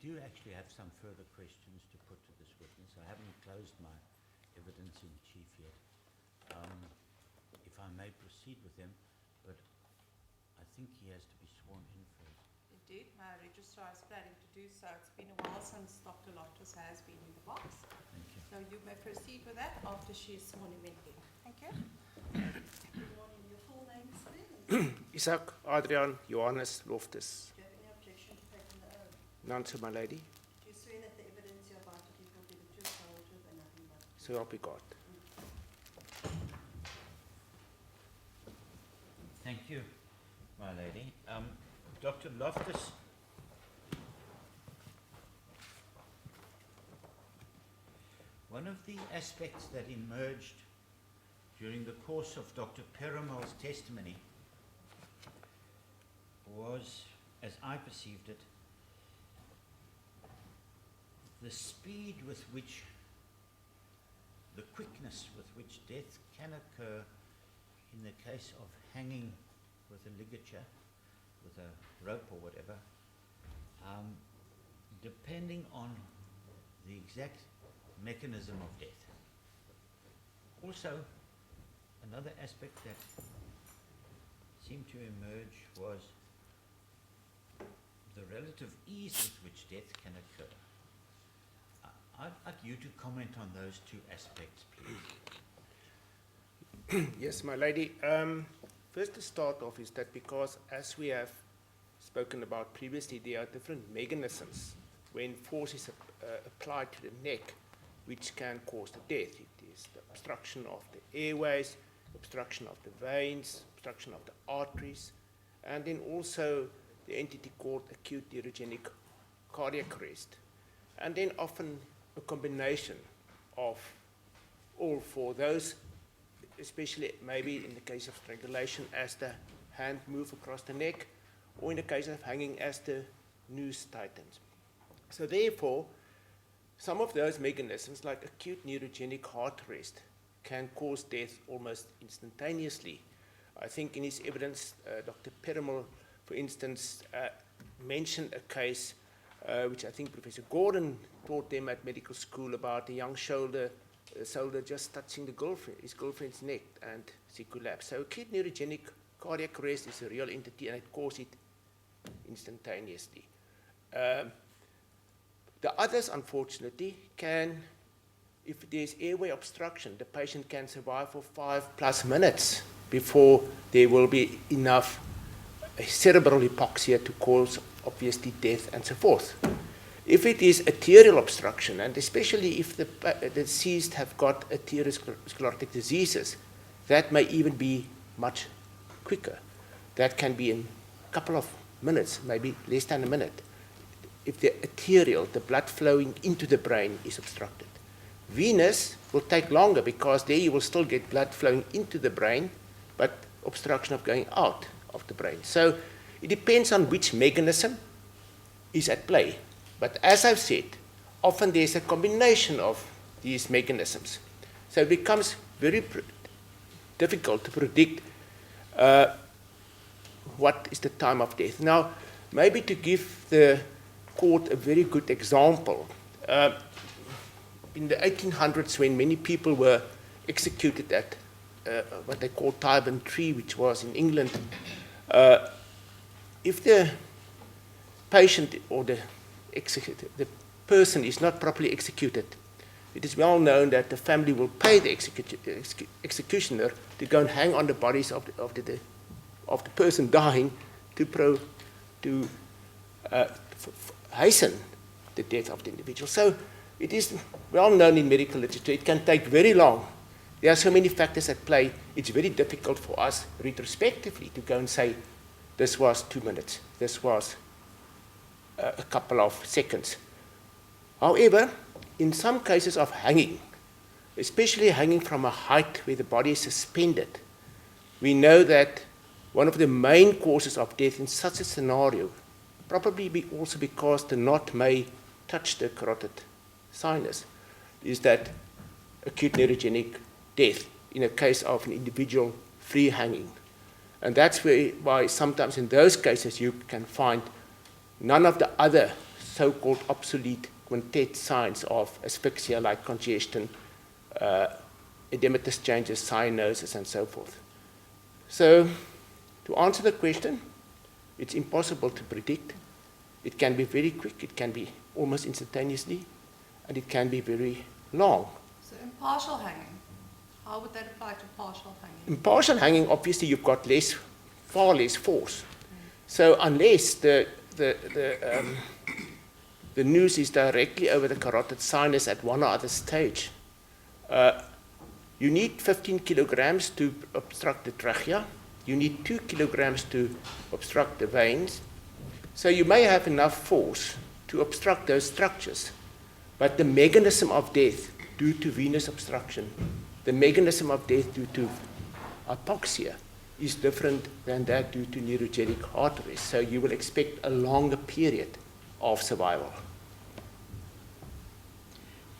do actually have some further questions to put to this witness. I haven't closed my evidence in chief yet. If I may proceed with them, but I think he has to be sworn in first. Indeed, my registrar is planning to do so. It's been a while since Dr. Loftus has been in the box. Thank you. So you may proceed with that after she is sworn in. Thank you. Good morning. Your full name is please? Isaac Adrian Johannes Loftus. Do you have any objection to taking the oath? None, to my lady. Do you swear that the evidence you're about to give will be the truth, the whole truth, and nothing but the truth? So help me God. Thank you, my lady. Dr. Loftus, one of the aspects that emerged during the course of Dr. Perimortem's testimony was, as I perceived it, the speed with which, the quickness with which death can occur in the case of hanging with a ligature, with a rope or whatever, depending on the exact mechanism of death. Also, another aspect that seemed to emerge was the relative ease with which death can occur. I'd like you to comment on those two aspects, please. Yes, my lady. First to start off is that because, as we have spoken about previously, there are different mechanisms when force is applied to the neck which can cause the death. It is the obstruction of the airways, obstruction of the veins, obstruction of the arteries, and then also the entity called acute neurogenic cardiac arrest. And then often a combination of all four. Those, especially maybe in the case of strangulation, as the hand moves across the neck, or in the case of hanging, as the noose tightens. So therefore, some of those mechanisms, like acute neurogenic heart arrest, can cause death almost instantaneously. I think in his evidence, Dr. Perimortem, for instance, mentioned a case which I think Professor Gordon taught them at medical school about a young soldier just touching his girlfriend's neck, and she collapsed. So acute neurogenic cardiac arrest is a real entity, and it causes it instantaneously. The others, unfortunately, can, if there's airway obstruction, the patient can survive for 5+ minutes before there will be enough cerebral hypoxia to cause, obviously, death and so forth. If it is arterial obstruction, and especially if the deceased have got arteriosclerotic diseases, that may even be much quicker. That can be in a couple of minutes, maybe less than a minute, if the arterial, the blood flowing into the brain, is obstructed. Venous will take longer because there you will still get blood flowing into the brain, but obstruction of going out of the brain. So it depends on which mechanism is at play. But as I've said, often there's a combination of these mechanisms. So it becomes very difficult to predict what is the time of death. Now, maybe to give the court a very good example, in the 1800s, when many people were executed at what they call Tyburn Tree, which was in England, if the patient or the person is not properly executed, it is well known that the family will pay the executioner to go and hang on the bodies of the person dying to hasten the death of the individual. So it is well known in medical literature. It can take very long. There are so many factors at play. It's very difficult for us retrospectively to go and say, this was 2 minutes, this was a couple of seconds. However, in some cases of hanging, especially hanging from a height where the body is suspended, we know that one of the main causes of death in such a scenario probably be also because the knot may touch the carotid sinus, is that acute neurogenic death in a case of an individual free hanging. And that's why sometimes in those cases you can find none of the other so-called obsolete quintet signs of asphyxia like congestion, edematous changes, cyanosis, and so forth. So, to answer the question, it's impossible to predict. It can be very quick, it can be almost instantaneously, and it can be very long. So in partial hanging, how would that apply to partial hanging? In partial hanging, obviously, you've got far less force. So unless the noose is directly over the carotid sinus at one or other stage, you need 15 kilograms to obstruct the trachea. You need 2 kilograms to obstruct the veins. So you may have enough force to obstruct those structures. But the mechanism of death due to venous obstruction, the mechanism of death due to hypoxia is different than that due to neurogenic heart arrest. So you will expect a longer period of survival.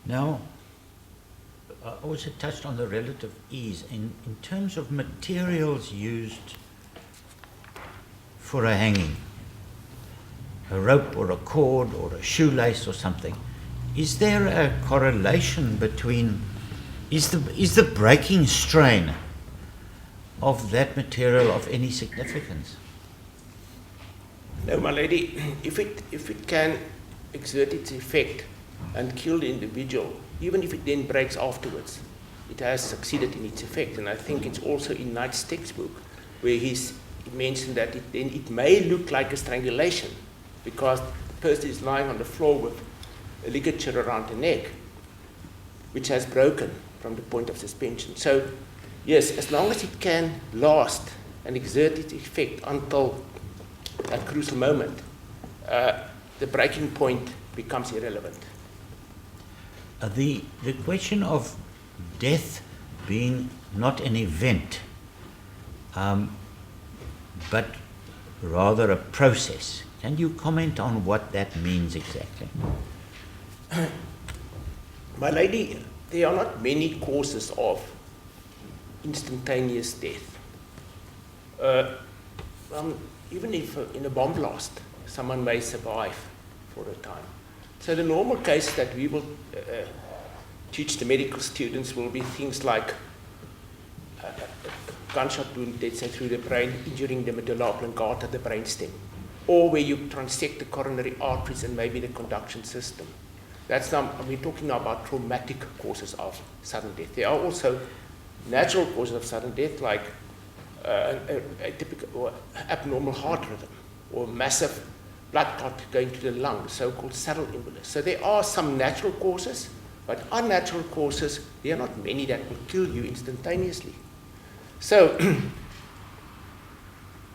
Now, I also touched on the relative ease. In terms of materials used for a hanging, a rope or a cord or a shoelace or something, is there a correlation between, is the breaking strain of that material of any significance? No, my lady, if it can exert its effect and kill the individual, even if it then breaks afterwards, it has succeeded in its effect. And I think it's also in Knight's textbook where he mentioned that it may look like a strangulation because the person is lying on the floor with a ligature around the neck, which has broken from the point of suspension. So, yes, as long as it can last and exert its effect until that crucial moment, the breaking point becomes irrelevant. The question of death being not an event, but rather a process. Can you comment on what that means exactly? My lady, there are not many causes of instantaneous death. Even if in a bomb blast, someone may survive for a time. So the normal cases that we will teach the medical students will be things like a gunshot wound, let's say, through the brain, injuring the medulla oblongata, the brainstem, or where you transect the coronary arteries and maybe the conduction system. That's now, we're talking now about traumatic causes of sudden death. There are also natural causes of sudden death, like a typical or abnormal heart rhythm, or massive blood clot going to the lung, so-called saddle embolus. So there are some natural causes, but unnatural causes, there are not many that will kill you instantaneously. So,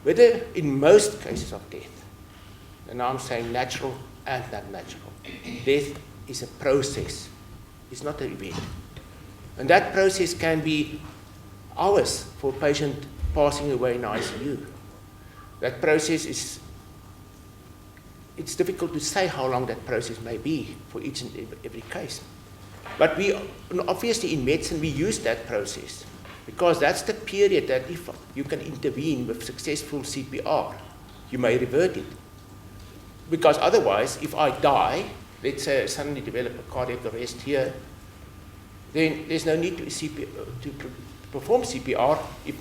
whether in most cases of death, and now I'm saying natural and unnatural, death is a process, it's not an event. And that process can be hours for a patient passing away in ICU. That process is, it's difficult to say how long that process may be for each and every case. But we, obviously in medicine, we use that process because that's the period that if you can intervene with successful CPR, you may revert it. Because otherwise, if I die, let's say I suddenly develop a cardiac arrest here, then there's no need to perform CPR if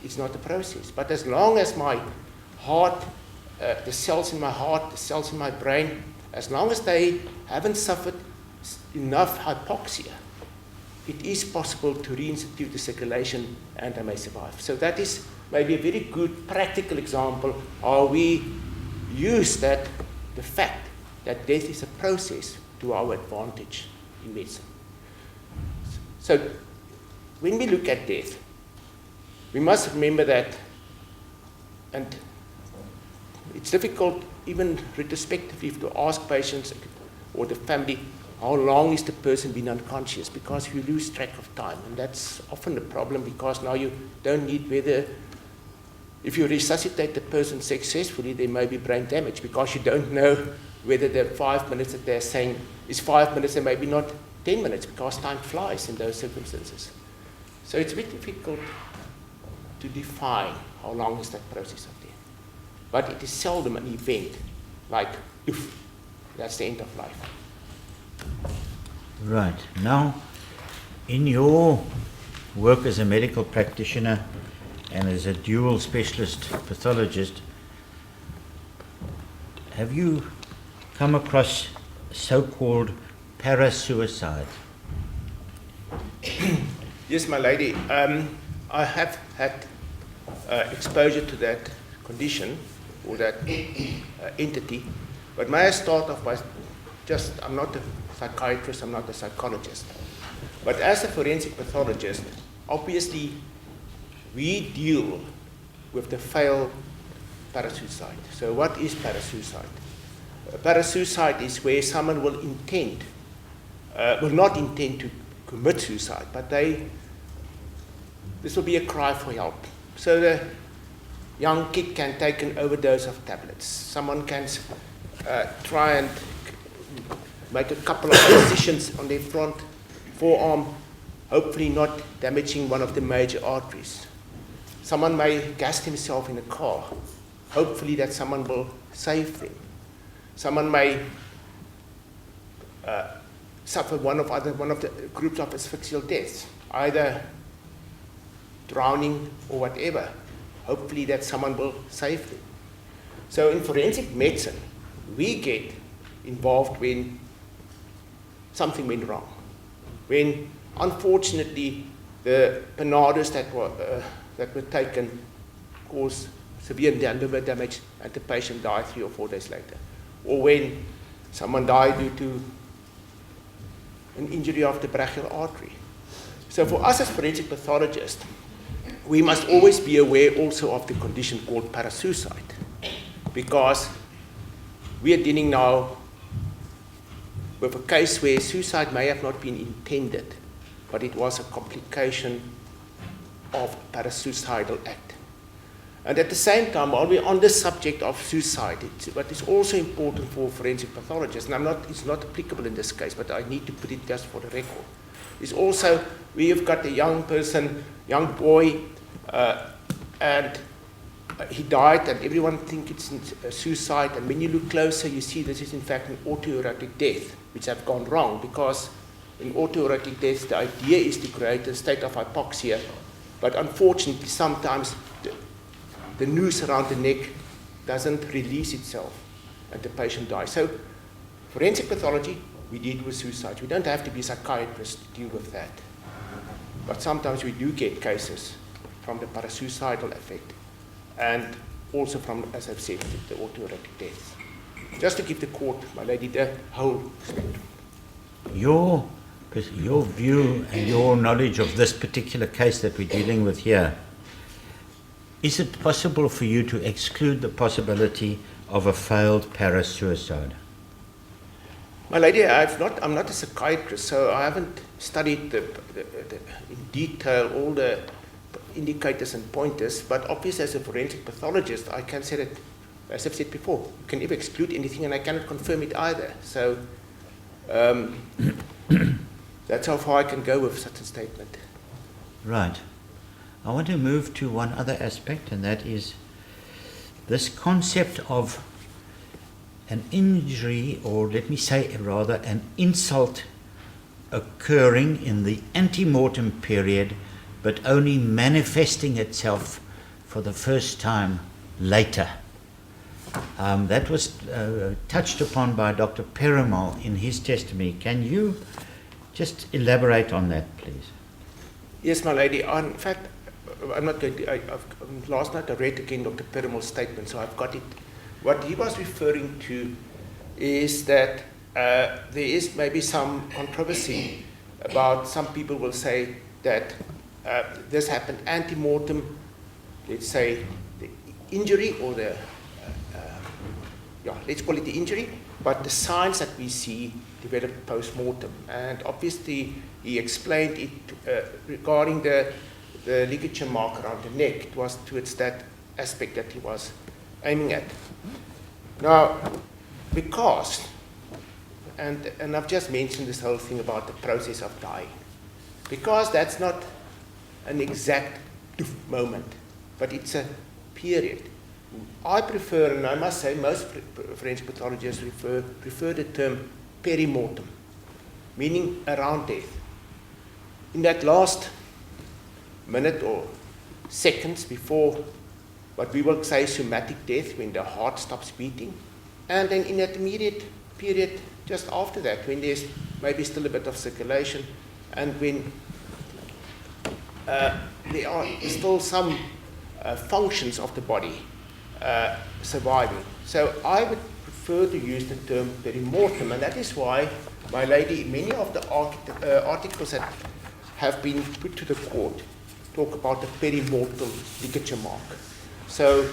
it's not a process. But as long as my heart, the cells in my heart, the cells in my brain, as long as they haven't suffered enough hypoxia, it is possible to reinstitute the circulation and I may survive. So that is maybe a very good practical example how we use that, the fact that death is a process to our advantage in medicine. So when we look at death, we must remember that, and it's difficult even retrospectively to ask patients or the family, how long has the person been unconscious? Because you lose track of time, and that's often a problem because now you don't need whether, if you resuscitate the person successfully, there may be brain damage because you don't know whether the 5 minutes that they're saying is 5 minutes and maybe not 10 minutes because time flies in those circumstances. So it's very difficult to define how long is that process of death. But it is seldom an event like, oof, That's the end of life. Right. Now, in your work as a medical practitioner and as a dual specialist pathologist, have you come across so-called parasuicide? Yes, my lady. I have had exposure to that condition or that entity, but may I start off by I'm not a psychiatrist, I'm not a psychologist, but as a forensic pathologist, obviously we deal with the failed parasuicide. So what is parasuicide? Parasuicide is where someone will not intend to commit suicide, but this will be a cry for help. So the young kid can take an overdose of tablets. Someone can try and make a couple of incisions on their front forearm, hopefully not damaging one of the major arteries. Someone may gas himself in a car, hopefully that someone will save them. Someone may suffer one of the groups of asphyxial deaths, either drowning or whatever. Hopefully that someone will save them. So in forensic medicine, we get involved when something went wrong. When, unfortunately, the panados that were taken caused severe liver damage and the patient died 3 or 4 days later. Or when someone died due to an injury of the brachial artery. So for us as forensic pathologists, we must always be aware also of the condition called parasuicide, because we are dealing now with a case where suicide may have not been intended, but it was a complication of a parasuicidal act. And at the same time, while we're on the subject of suicide, what is also important for forensic pathologists, and it's not applicable in this case, but I need to put it just for the record, is also we have got a young boy, and he died, and everyone thinks it's a suicide, and when you look closer, you see this is in fact an autoerotic death, which have gone wrong, because in autoerotic deaths, the idea is to create a state of hypoxia, but unfortunately, sometimes the noose around the neck doesn't release itself, and the patient dies. So, forensic pathology, we deal with suicide. We don't have to be psychiatrists to deal with that. But sometimes we do get cases from the parasuicidal effect, and also from, as I've said, the autoerotic deaths. Just to give the court, my lady, the whole spectrum. Your view and your knowledge of this particular case that we're dealing with here, is it possible for you to exclude the possibility of a failed parasuicide? My lady, I'm not a psychiatrist, so I haven't studied in detail all the indicators and pointers, but obviously as a forensic pathologist, I can say that, as I've said before, you can never exclude anything, and I cannot confirm it either. So that's how far I can go with such a statement. Right. I want to move to one other aspect, and that is this concept of an injury, or let me say rather an insult occurring in the antemortem period, but only manifesting itself for the first time later. That was touched upon by Dr. Perimortem in his testimony. Can you just elaborate on that, please? Yes, my lady. In fact, I'm not going to. Last night I read again Dr. Perimortem's statement, so I've got it. What he was referring to is that there is maybe some controversy about, some people will say that this happened ante-mortem, let's say the injury, or the, let's call it the injury, but the signs that we see developed post-mortem. And obviously he explained it regarding the ligature mark around the neck. It was towards that aspect that he was aiming at. Now, because, and I've just mentioned this whole thing about the process of dying, because that's not an exact moment, but it's a period. I prefer, and I must say most forensic pathologists prefer the term perimortem, meaning around death. In that last minute or seconds before what we will say somatic death, when the heart stops beating, and then in that immediate period just after that, when there's maybe still a bit of circulation, and when there are still some functions of the body surviving. So I would prefer to use the term perimortem, and that is why, my lady, many of the articles that have been put to the court talk about the perimortal ligature mark. So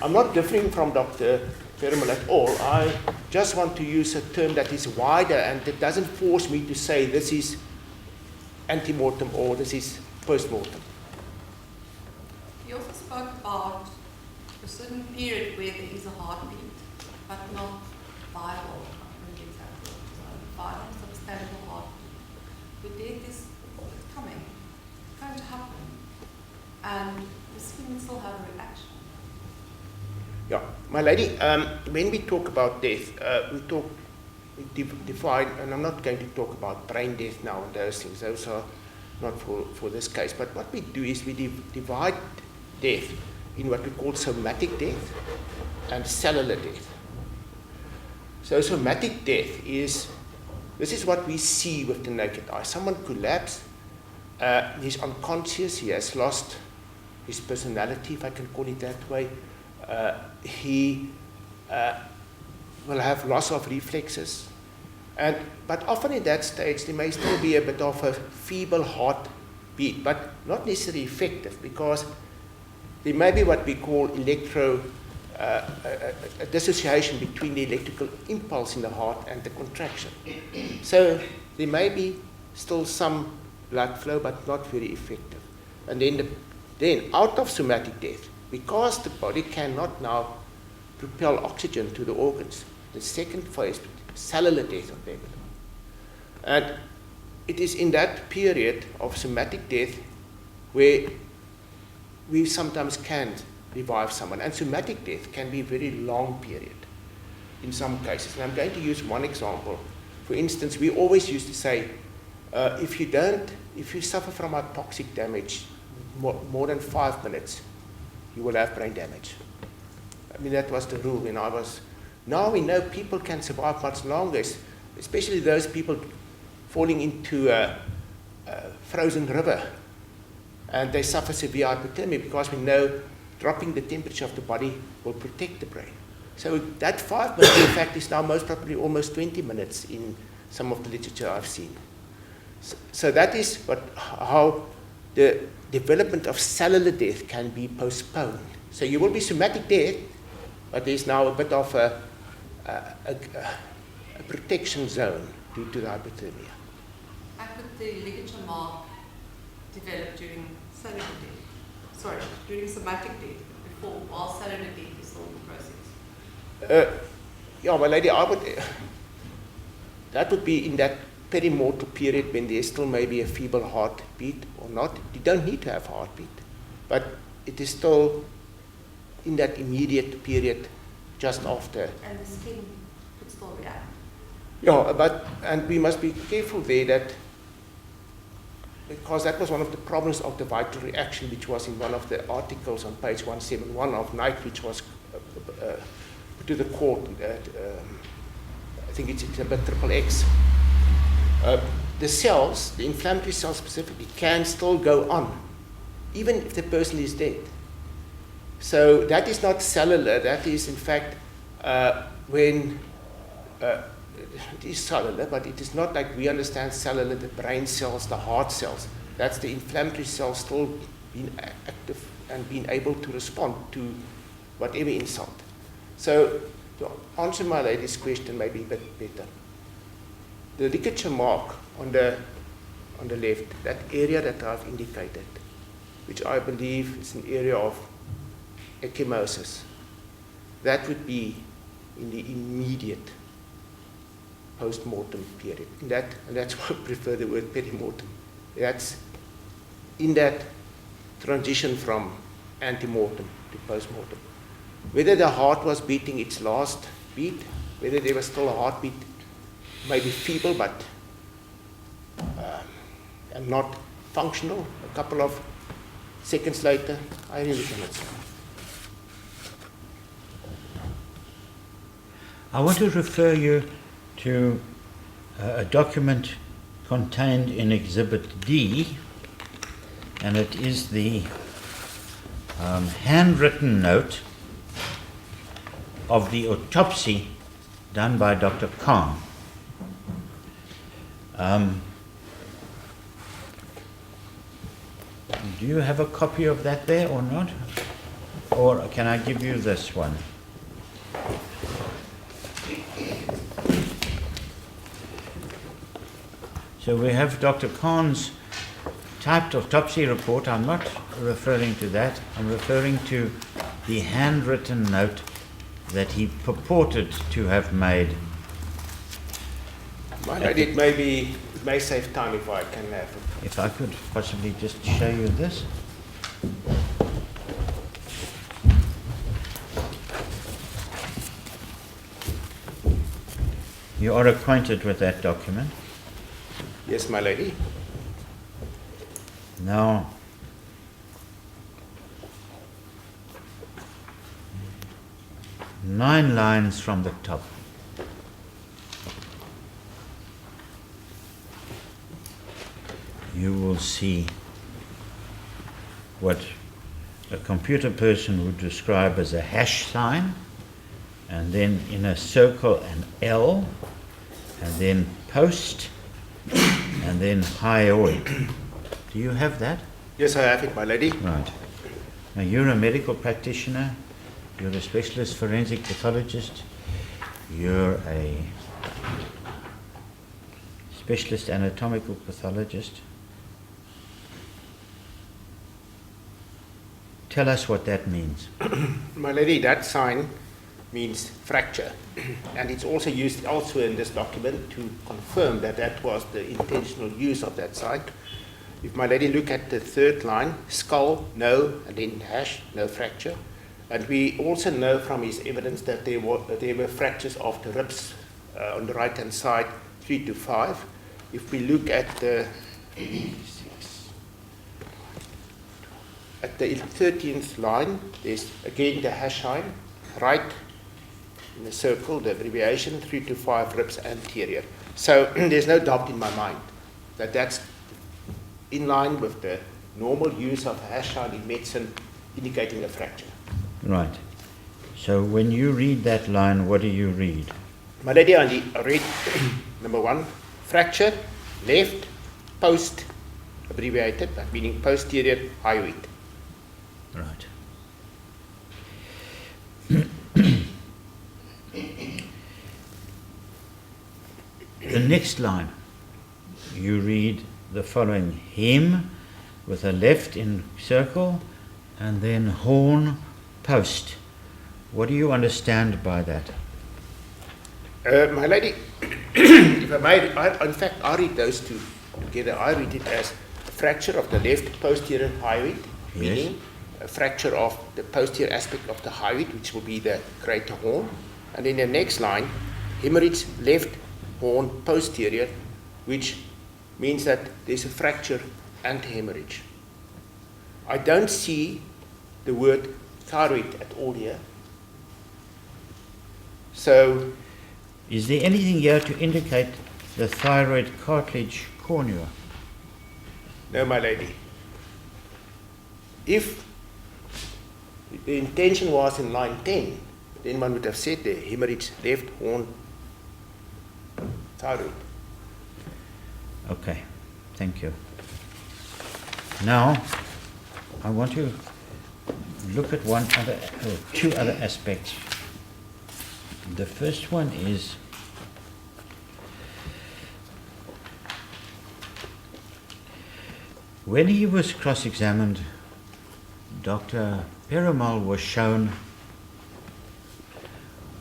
I'm not differing from Dr. Perimel at all. I just want to use a term that is wider and that doesn't force me to say this is antemortem or this is postmortem. You also spoke about a certain period where there is a heartbeat, but not viable, vital, substantial heartbeat. The death is coming, it's going to happen, and the skin will still have a reaction. Yeah, my lady, when we talk about death, we define, and I'm not going to talk about brain death now and those things, those are not for this case, but what we do is we divide death in what we call somatic death and cellular death. So somatic death is, this is what we see with the naked eye. Someone collapsed, he's unconscious, he has lost his personality, if I can call it that way. He will have loss of reflexes. But often in that stage, there may still be a bit of a feeble heartbeat, but not necessarily effective, because there may be what we call a dissociation between the electrical impulse in the heart and the contraction. So there may be still some blood flow, but not very effective. And then out of somatic death, because the body cannot now propel oxygen to the organs, the second phase, cellular death of people. And it is in that period of somatic death where we sometimes can't revive someone. And somatic death can be a very long period in some cases. And I'm going to use one example. For instance, we always used to say, if you suffer from hypoxic damage more than 5 minutes, you will have brain damage. I mean, that was the rule when I was. Now we know people can survive much longer, especially those people falling into a frozen river and they suffer severe hypothermia, because we know dropping the temperature of the body will protect the brain. So that 5 minutes, in fact, is now most probably almost 20 minutes in some of the literature I've seen. So that is how the development of cellular death can be postponed. So you will be somatic death, but there's now a bit of a protection zone due to the hypothermia. How could the ligature mark develop during cellular death? Sorry, during somatic death, while cellular death is still in the process? Yeah, my lady, that would be in that perimortal period when there's still maybe a feeble heartbeat or not. You don't need to have a heartbeat, but it is still in that immediate period just after. And the skin could still react. Yeah, and we must be careful there that, because that was one of the problems of the vital reaction, which was in one of the articles on page 171 of Night, which was put to the court. I think it's about XXX. The cells, the inflammatory cells specifically, can still go on, even if the person is dead. So that is not cellular, that is in fact when, it is cellular, but it is not like we understand cellular, the brain cells, the heart cells. That's the inflammatory cells still being active and being able to respond to whatever insult. So to answer my lady's question maybe a bit better, the ligature mark on the left, that area that I've indicated, which I believe is an area of ecchymosis, that would be in the immediate post-mortem period. And that's why I prefer the word perimortem. That's in that transition from antemortem to post-mortem. whether the heart was beating its last beat, whether there was still a heartbeat, maybe feeble, but and not functional. A couple of seconds later, I really cannot say. I want to refer you to a document contained in Exhibit D, and it is the handwritten note of the autopsy done by Dr. Khan. Do you have a copy of that there or not? Or can I give you this one? So we have Dr. Khan's typed autopsy report. I'm not referring to that. I'm referring to the handwritten note that he purported to have made. It may save time if I can have it. If I could possibly just show you this. You are acquainted with that document. Yes, my lady. Now, nine lines from the top. You will see what a computer person would describe as a hash sign, and then in a circle an L, and then post, and then hyoid. Do you have that? Yes, I have it, my lady. Right. Now you're a medical practitioner, you're a specialist forensic pathologist, you're a specialist anatomical pathologist. Tell us what that means. My lady, that sign means fracture. And it's also used elsewhere in this document to confirm that that was the intentional use of that sign. If my lady look at the third line, skull, no, and then hash, no fracture. And we also know from his evidence that there were fractures of the ribs on the right-hand side, 3 to 5. If we look at the 13th line, there's again the hash sign, right in the circle, the abbreviation, 3 to 5 ribs anterior. So there's no doubt in my mind that that's in line with the normal use of a hash sign in medicine indicating a fracture. Right. So when you read that line, what do you read? My lady, I read number 1, fracture, left, post, abbreviated, meaning posterior hyoid. Right. The next line, you read the following: hem with a left in circle, and then horn, post. What do you understand by that? My lady, if I may, in fact, I read those two together. I read it as fracture of the left posterior hyoid, Yes. meaning a fracture of the posterior aspect of the hyoid, which will be the greater horn. And in the next line, hemorrhage left horn posterior, which means that there's a fracture and hemorrhage. I don't see the word thyroid at all here. So, Is there anything here to indicate the thyroid cartilage cornea? no, my lady. If the intention was in line 10, then one would have said the hemorrhage left horn thyroid. Okay, thank you. Now, I want to look at two other aspects. The first one is when he was cross-examined, Dr. Perimortem was shown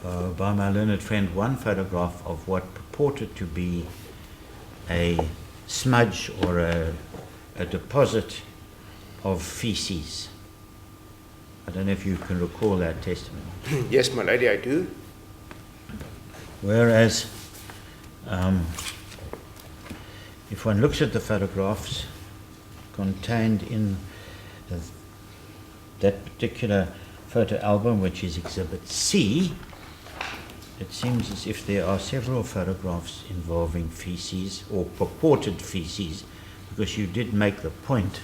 by my learned friend one photograph of what purported to be a smudge or a deposit of feces I don't know if you can recall that testimony. Yes, my lady, I do. Whereas, if one looks at the photographs contained in that particular photo album, which is Exhibit C, it seems as if there are several photographs involving feces or purported feces, because you did make the point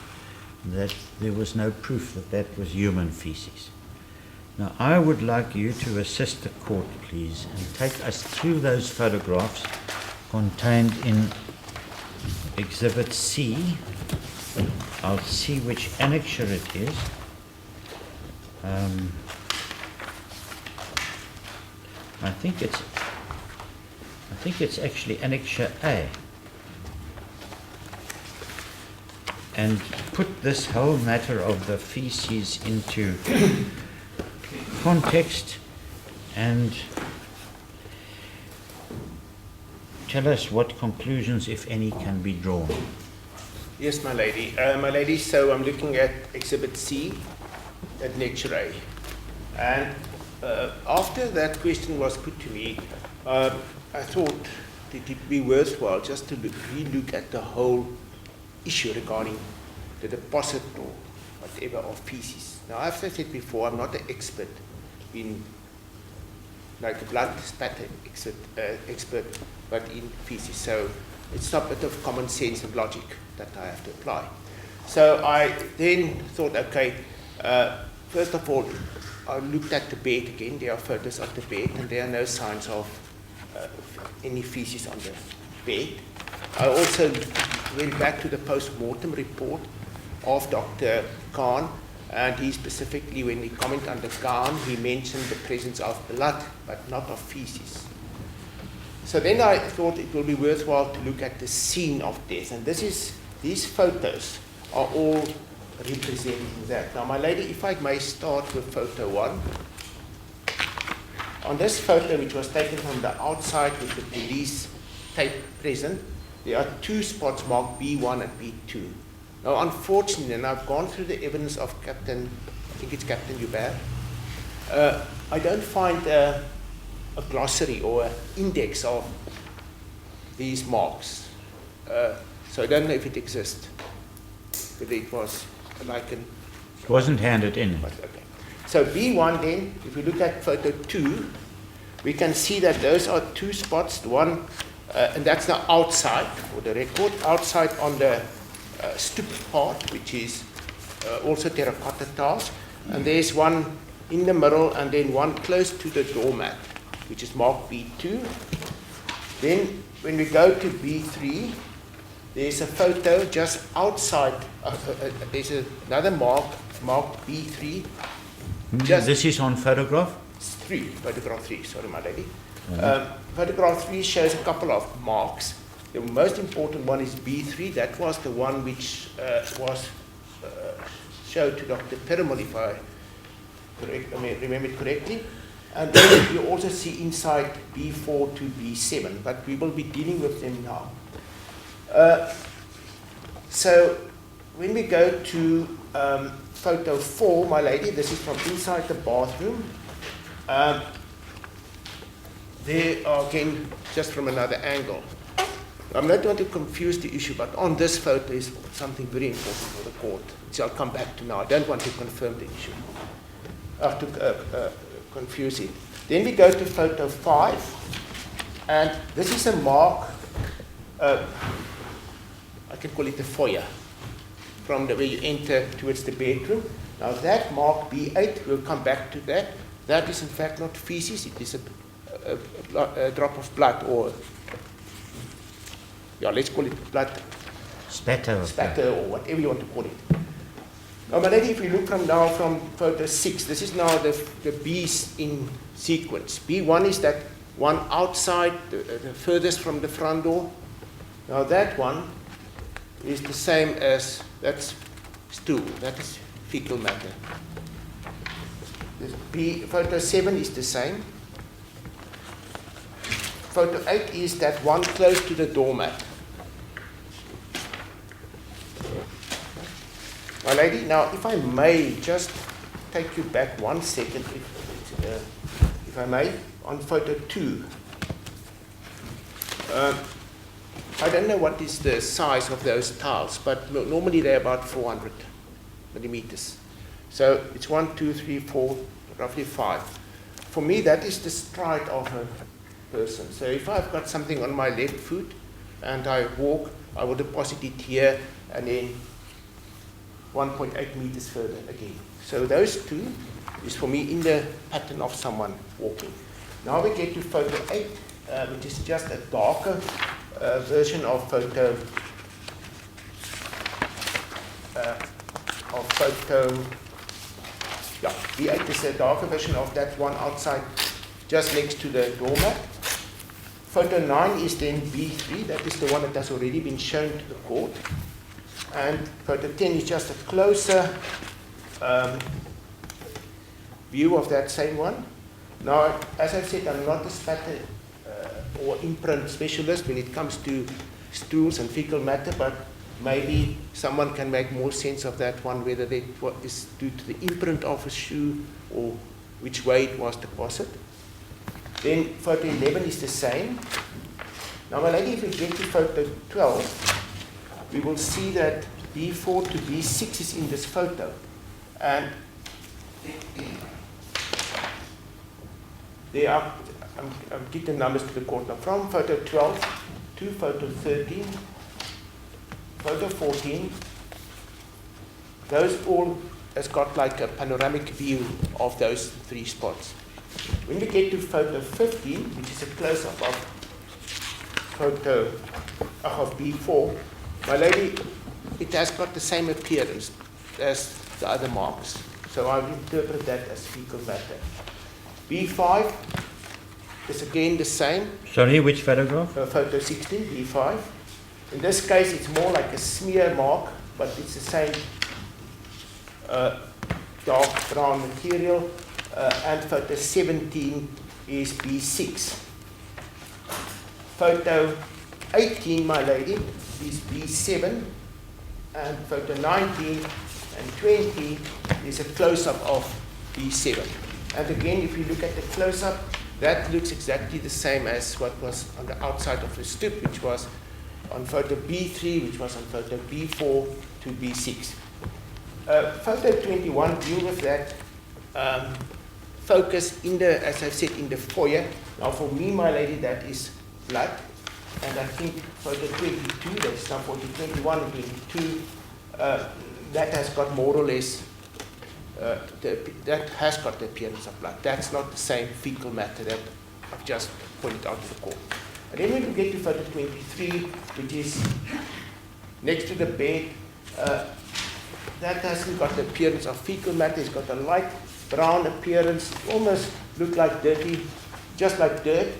that there was no proof that that was human feces. Now, I would like you to assist the court, please, and take us through those photographs contained in Exhibit C. I'll see which annexure it is. I think it's actually annexure A. And put this whole matter of the feces into context and tell us what conclusions, if any, can be drawn. Yes, my lady. My lady, so I'm looking at Exhibit C, at Annexure A. And after that question was put to me, I thought it would be worthwhile just to re-look at the whole issue regarding the deposit or whatever of feces. Now, as I said before, I'm not an expert in, like a blood spatter expert, but in feces. So it's a bit of common sense and logic that I have to apply. So I then thought, okay, first of all, I looked at the bed again. There are photos of the bed, and there are no signs of any feces on the bed. I also went back to the post-mortem report of Dr. Khan, and he specifically, when he commented on the Khan, he mentioned the presence of blood, but not of feces. So then I thought it will be worthwhile to look at the scene of death, and these photos are all representing that. Now, my lady, if I may start with photo 1. On this photo, which was taken from the outside with the police tape present, there are 2 spots marked B1 and B2. Now, unfortunately, and I've gone through the evidence of Captain, I think it's Captain Hubert, I don't find a glossary or an index of these marks. So I don't know if it exists, whether it was like an... It wasn't handed in. Okay. So B1 then, if we look at photo 2, we can see that those are 2 spots. One, and that's the outside, for the record, outside on the stoop part, which is also terracotta tiles. And there's one in the middle, and then one close to the doormat, which is marked B2. Then, when we go to B3, there's a photo just outside. There's another marked B3. This is on photograph? Photograph 3, sorry, my lady. Photograph 3 shows a couple of marks. The most important one is B3. That was the one which was showed to Dr. Perimortem, if I remember it correctly. And then you also see inside B4 to B7, but we will be dealing with them now. So when we go to photo 4, my lady, this is from inside the bathroom. There again, just from another angle. I'm not going to confuse the issue, but on this photo is something very important for the court, which I'll come back to now. I don't want to confirm the issue. I have to confuse it. Then we go to photo 5, and this is a mark, I can call it the foyer, from the way you enter towards the bedroom. Now that mark B8, we'll come back to that. That is in fact not feces, it is a drop of blood, or let's call it blood. Spatter or whatever you want to call it. Now, my lady, if you look from photo 6, this is now the B's in sequence. B1 is that one outside, the furthest from the front door. Now that one is the same as, that's stool, that is fecal matter. Photo 7 is the same. Photo 8 is that one close to the doormat. My lady, now if I may just take you back 1 second, if I may, on photo 2. I don't know what is the size of those tiles, but normally they're about 400 millimeters. So it's 1, 2, 3, 4, roughly 5. For me, that is the stride of a person. So if I've got something on my left foot and I walk, I will deposit it here and then 1.8 meters further again. So those two is for me in the pattern of someone walking. Now we get to photo 8, which is just a darker version of photo B8 is a darker version of that one outside, just next to the doormat. Photo 9 is then B3, that is the one that has already been shown to the court. And photo 10 is just a closer view of that same one. Now, as I said, I'm not a spatter or imprint specialist when it comes to stools and fecal matter, but maybe someone can make more sense of that one, whether that is due to the imprint of a shoe or which way it was deposited. Then photo 11 is the same. Now, my lady, if we get to photo 12, we will see that B4 to B6 is in this photo. And there are, I'm getting the numbers to the court now, from photo 12 to photo 13, photo 14, those all has got like a panoramic view of those 3 spots. When we get to photo 15, which is a close-up of photo of B4, my lady, it has got the same appearance as the other marks. So I will interpret that as fecal matter. B5 is again the same. Sorry, which photograph? Photo 16, B5. In this case, it's more like a smear mark, but it's the same dark brown material. And photo 17 is B6. Photo 18, my lady, is B7. And photo 19 and 20 is a close-up of B7. And again, if you look at the close-up, that looks exactly the same as what was on the outside of the stoop, which was on photo B3, which was on photo B4 to B6. Photo 21 deal with that focus in the, as I've said, in the foyer. Now for me, my lady, that is blood. And I think photo 22, that's now photo 21 and 22, that has got more or less, that has got the appearance of blood. That's not the same fecal matter that I've just pointed out to the court. And then when we get to photo 23, which is next to the bed, that hasn't got the appearance of fecal matter. It's got a light brown appearance, almost look like dirty, just like dirt.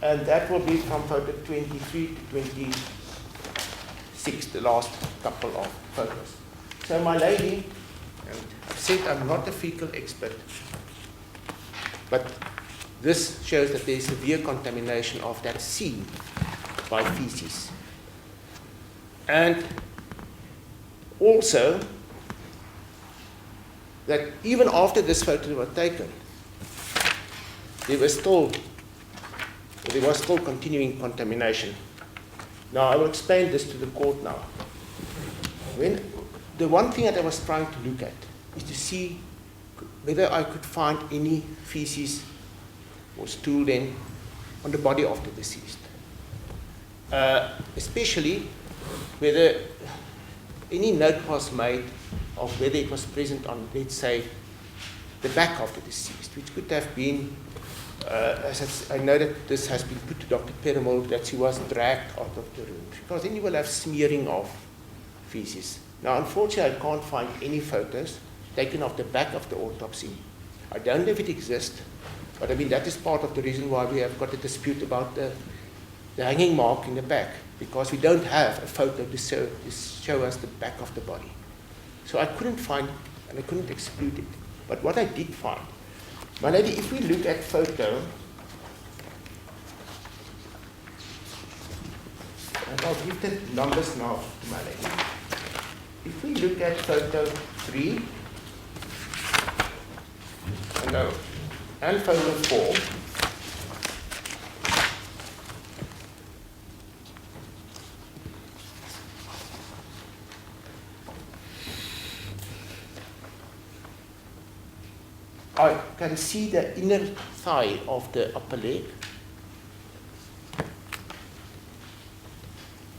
And that will be from photo 23 to 26, the last couple of photos. So my lady, and I've said I'm not a fecal expert, but this shows that there's severe contamination of that scene by feces. And also, that even after this photo was taken, there was still continuing contamination. Now, I will explain this to the court now. The one thing that I was trying to look at is to see whether I could find any feces or stool then on the body of the deceased. Especially whether any note was made of whether it was present on, let's say, the back of the deceased, which could have been, I know that this has been put to Dr. Perimortem, that she was dragged out of the room, because then you will have smearing of feces. Now, unfortunately, I can't find any photos taken of the back of the autopsy. I don't know if it exists, but I mean, that is part of the reason why we have got a dispute about the hanging mark in the back, because we don't have a photo to show us the back of the body. So I couldn't find, and I couldn't exclude it. But what I did find, my lady, if we look at photo, and I'll give the numbers now to my lady. If we look at photo 3, And photo 4. I can see the inner thigh of the upper leg,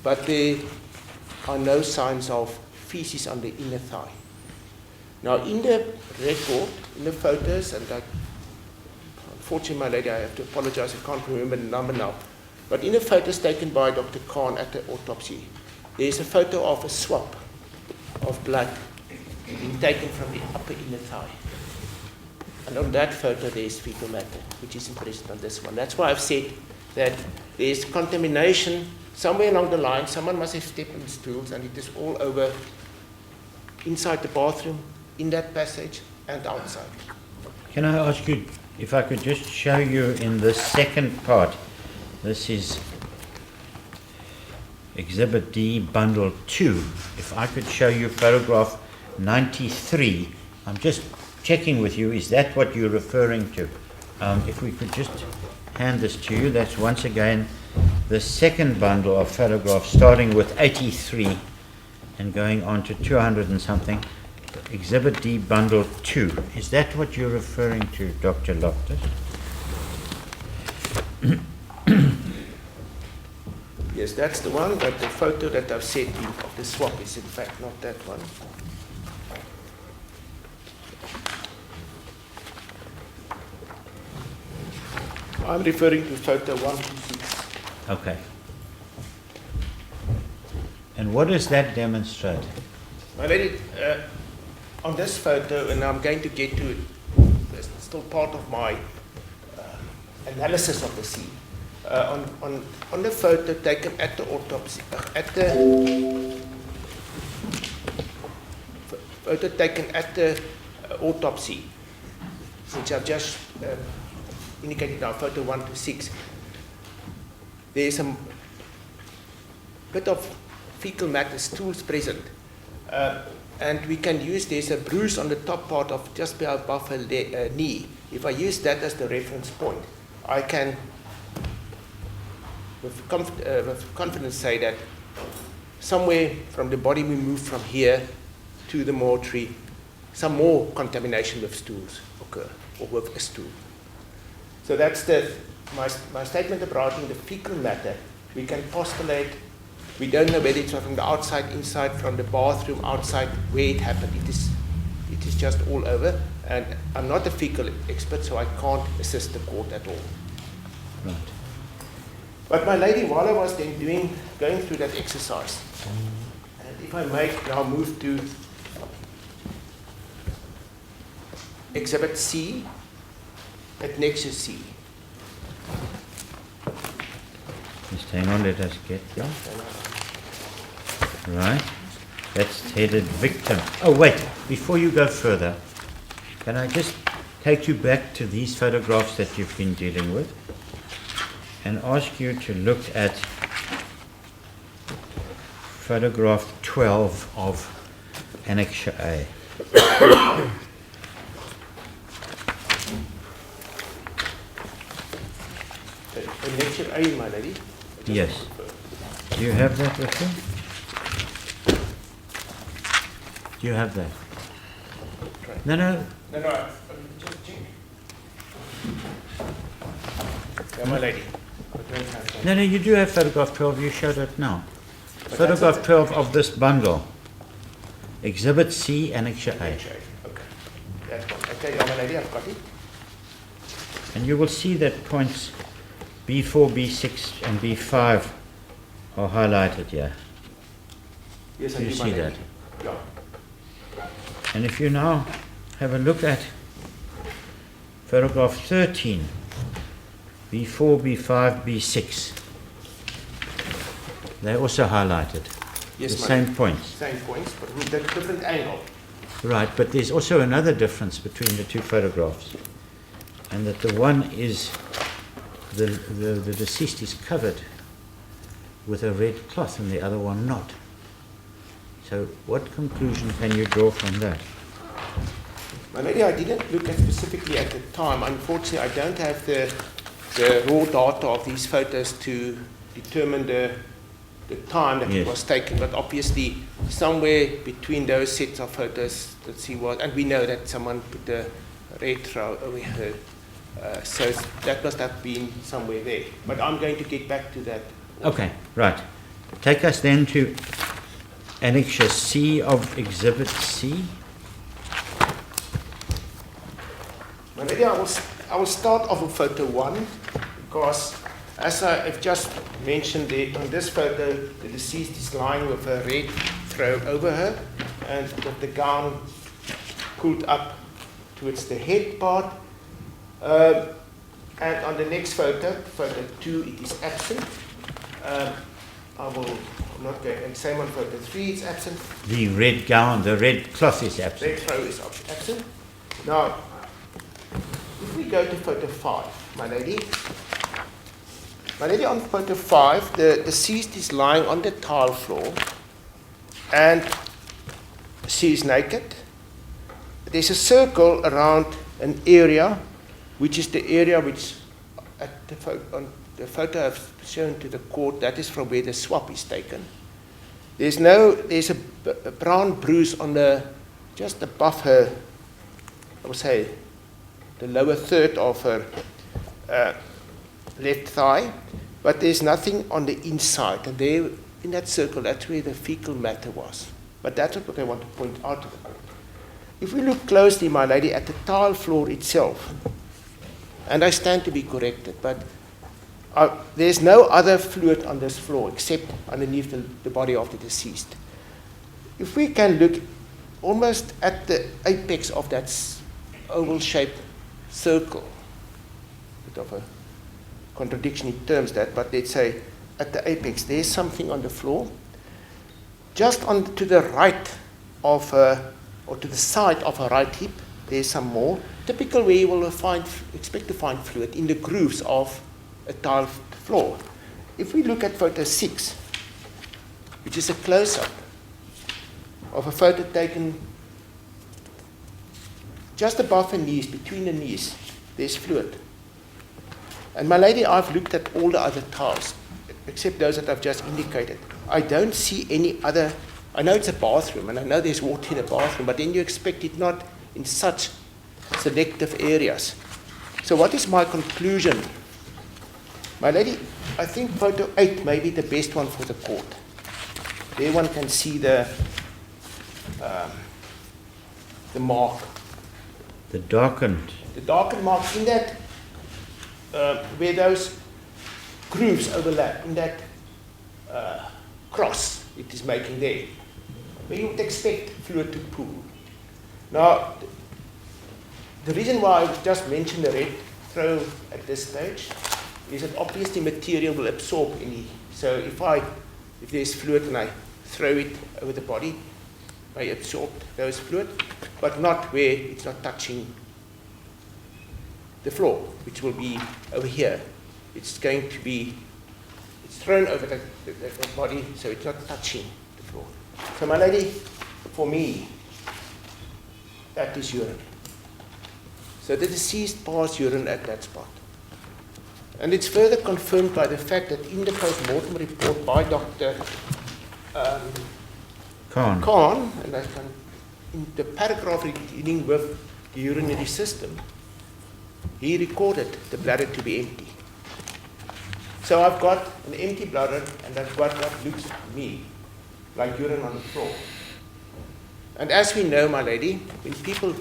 but there are no signs of feces on the inner thigh. Now, in the record, in the photos, and unfortunately, my lady, I have to apologize, I can't remember the number now, but in the photos taken by Dr. Khan at the autopsy, there's a photo of a swab of blood being taken from the upper inner thigh. And on that photo, there's fecal matter, which isn't present on this one. That's why I've said that there's contamination somewhere along the line. Someone must have stepped on the stools, and it is all over inside the bathroom, in that passage, and outside. Can I ask you if I could just show you in the second part? This is Exhibit D, Bundle 2. If I could show you photograph 93. I'm just checking with you, is that what you're referring to? If we could just hand this to you, that's once again the second bundle of photographs, starting with 83 and going on to 200 and something. Exhibit D, Bundle 2. Is that what you're referring to, Dr. Loftus? Yes, that's the one, but the photo that I've sent you of the swab is in fact not that one. I'm referring to photo 126. Okay. And what does that demonstrate? My lady, on this photo, and I'm going to get to it, it's still part of my analysis of the scene. On the photo taken at the autopsy, photo taken at the autopsy, which I've just indicated now, photo 126, there's a bit of fecal matter, stools present. And we can use, there's a bruise on the top part of just above her knee. If I use that as the reference point, I can with confidence say that somewhere from the body we move from here to the mortuary, some more contamination with stools occur, or with a stool. So that's my statement about the fecal matter. We can postulate. We don't know whether it's from the outside, inside, from the bathroom, outside, where it happened. It is just all over. And I'm not a fecal expert, so I can't assist the court at all. Right. But my lady, while I was then going through that exercise, and if I may now move to Exhibit C, Annexure C. Just hang on, let us get there. Right. That's headed victim. Oh, wait. Before you go further, can I just take you back to these photographs that you've been dealing with and ask you to look at photograph 12 of Annexure A. Annexure A, my lady. Yes. Do you have that with you? Do you have that? No. No, just check. Yeah, my lady. No, you do have photograph 12. You showed it now. But Photograph 12 of this bundle. Exhibit C, Annexure A. Okay. That one. Okay, yeah, my lady, I've got it. And you will see that points B4, B6, and B5 are highlighted here. Yes, I Do you do, my see lady. that? Yeah. And if you now have a look at photograph 13, B4, B5, B6, they're also highlighted. Yes, The my same lady. points. Same points, but with a different angle. Right, but there's also another difference between the two photographs. And that the one is, the deceased is covered with a red cloth and the other one not. So what conclusion can you draw from that? Maybe I didn't look at specifically at the time. Unfortunately, I don't have the raw data of these photos to determine the time that Yes. it was taken, but obviously somewhere between those sets of photos that she was, and we know that someone put a red throw over her, so that must have been somewhere there. But I'm going to get back to that. Okay, right. Take us then to Annexure C of Exhibit C. Maybe I will start off with photo 1, because as I've just mentioned there, on this photo, the deceased is lying with a red throw over her, and with the gown pulled up towards the head part. And on the next photo, photo 2, it is absent. I'm not going, and same on photo 3, it's absent. The red gown, the red cloth is absent. Red throw is absent. Now, if we go to photo 5, my lady. My lady, on photo 5, the deceased is lying on the tile floor, and she is naked. There's a circle around an area, which is the area which, at on the photo I've shown to the court, that is from where the swab is taken. There's a brown bruise on just above her, I would say, the lower third of her left thigh, but there's nothing on the inside. And there, in that circle, that's where the fecal matter was. But that's what I want to point out to the court. If we look closely, my lady, at the tile floor itself, and I stand to be corrected, but there's no other fluid on this floor except underneath the body of the deceased. If we can look almost at the apex of that oval-shaped circle, bit of a contradiction in terms that, but let's say at the apex, there's something on the floor. Just to the right of or to the side of her right hip, there's some more. Typical where you will expect to find fluid in the grooves of a tile floor. If we look at photo 6, which is a close-up of a photo taken just above her knees, between the knees, there's fluid. And my lady, I've looked at all the other tiles, except those that I've just indicated. I don't see any other. I know it's a bathroom, and I know there's water in a bathroom, but then you expect it not in such selective areas. So what is my conclusion? My lady, I think photo 8 may be the best one for the court. There one can see the mark. The darkened. The darkened mark in that, where those grooves overlap, in that cross it is making there, where you would expect fluid to pool. Now, the reason why I just mentioned the red throw at this stage is that obviously material will absorb any. So if there's fluid and I throw it over the body, I absorb those fluid, but not where it's not touching the floor, which will be over here. It's going to be, it's thrown over the body, so it's not touching the floor. So my lady, for me, that is urine. So the deceased passed urine at that spot. And it's further confirmed by the fact that in the post-mortem report by Dr. Khan, and in the paragraph dealing with the urinary system, he recorded the bladder to be empty. So I've got an empty bladder, and I've got what looks to me like urine on the floor. And as we know, my lady, when people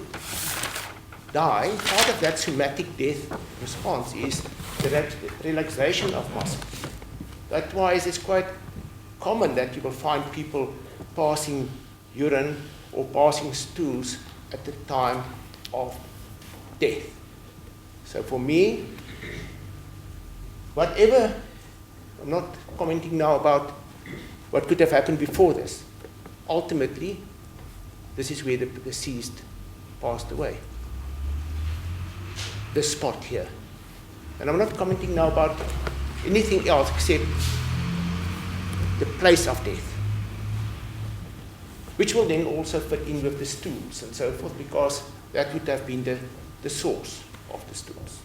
die, part of that somatic death response is the relaxation of muscle. That's why it's quite common that you will find people passing urine or passing stools at the time of death. So for me, whatever, I'm not commenting now about what could have happened before this. Ultimately, this is where the deceased passed away. This spot here. And I'm not commenting now about anything else except the place of death. which will then also fit in with the stools and so forth, because that would have been the source of the stools,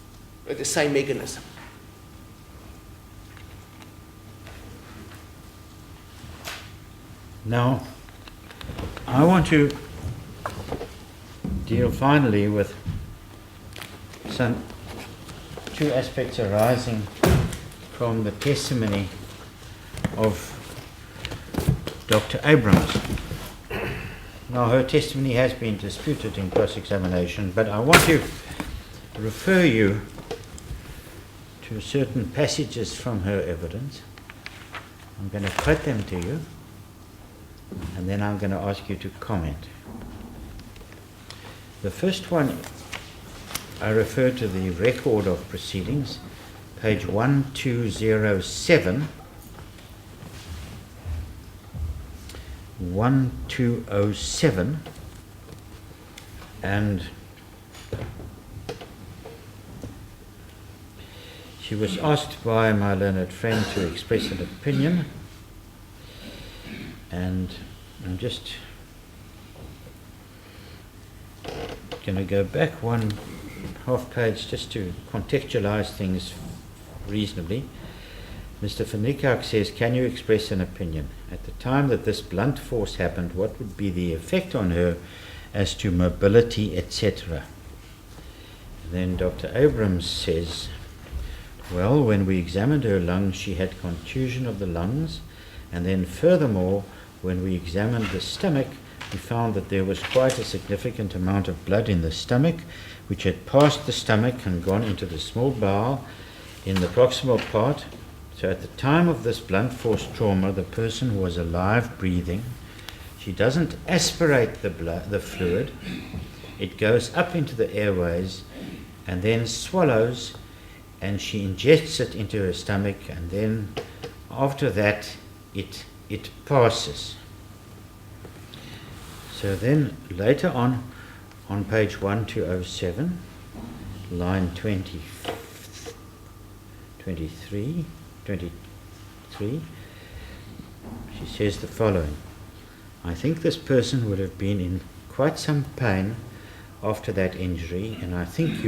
the same mechanism. Now, I want to deal finally with two aspects arising from the testimony of Dr. Abrams. Now, her testimony has been disputed in cross-examination, but I want to refer you to certain passages from her evidence. I'm going to quote them to you, and then I'm going to ask you to comment. The first one, I refer to the record of proceedings, page 1207, 1207, and she was asked by my learned friend to express an opinion, and I'm just going to go back one half page just to contextualize things reasonably. Mr. Van Niekerk says, can you express an opinion? At the time that this blunt force happened, what would be the effect on her as to mobility, etc.? Then Dr. Abrams says, well, when we examined her lungs, she had contusion of the lungs, and then furthermore, when we examined the stomach, we found that there was quite a significant amount of blood in the stomach, which had passed the stomach and gone into the small bowel in the proximal part. So at the time of this blunt force trauma, the person was alive, breathing. She doesn't aspirate the fluid. It goes up into the airways and then swallows, and she ingests it into her stomach, and then after that it passes. So then later on page 1207, line 23, she says the following: I think this person would have been in quite some pain after that injury, and I think,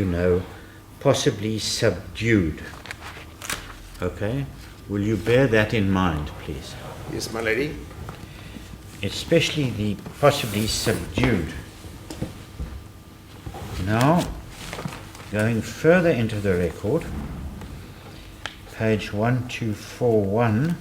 possibly subdued. Okay? Will you bear that in mind, please? Yes, my lady. Especially the possibly subdued. Now, going further into the record, page 1241,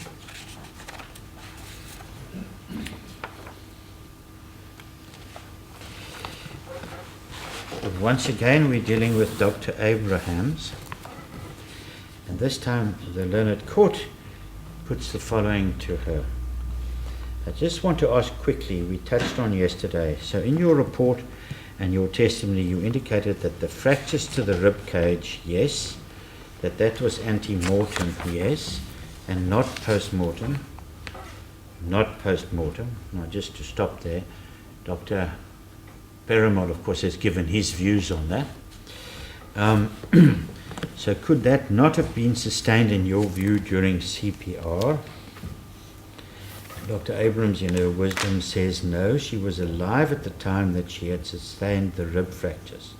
but once again we're dealing with Dr. Abrahams, and this time the learned court puts the following to her. I just want to ask quickly, we touched on yesterday, so in your report and your testimony you indicated that the fractures to the rib cage, yes, that was ante-mortem, yes, and not post-mortem. Not post-mortem. Now just to stop there, Dr. Perimortem, of course, has given his views on that. So could that not have been sustained in your view during CPR? Dr. Abrams, in her wisdom, says no, she was alive at the time that she had sustained the rib fractures.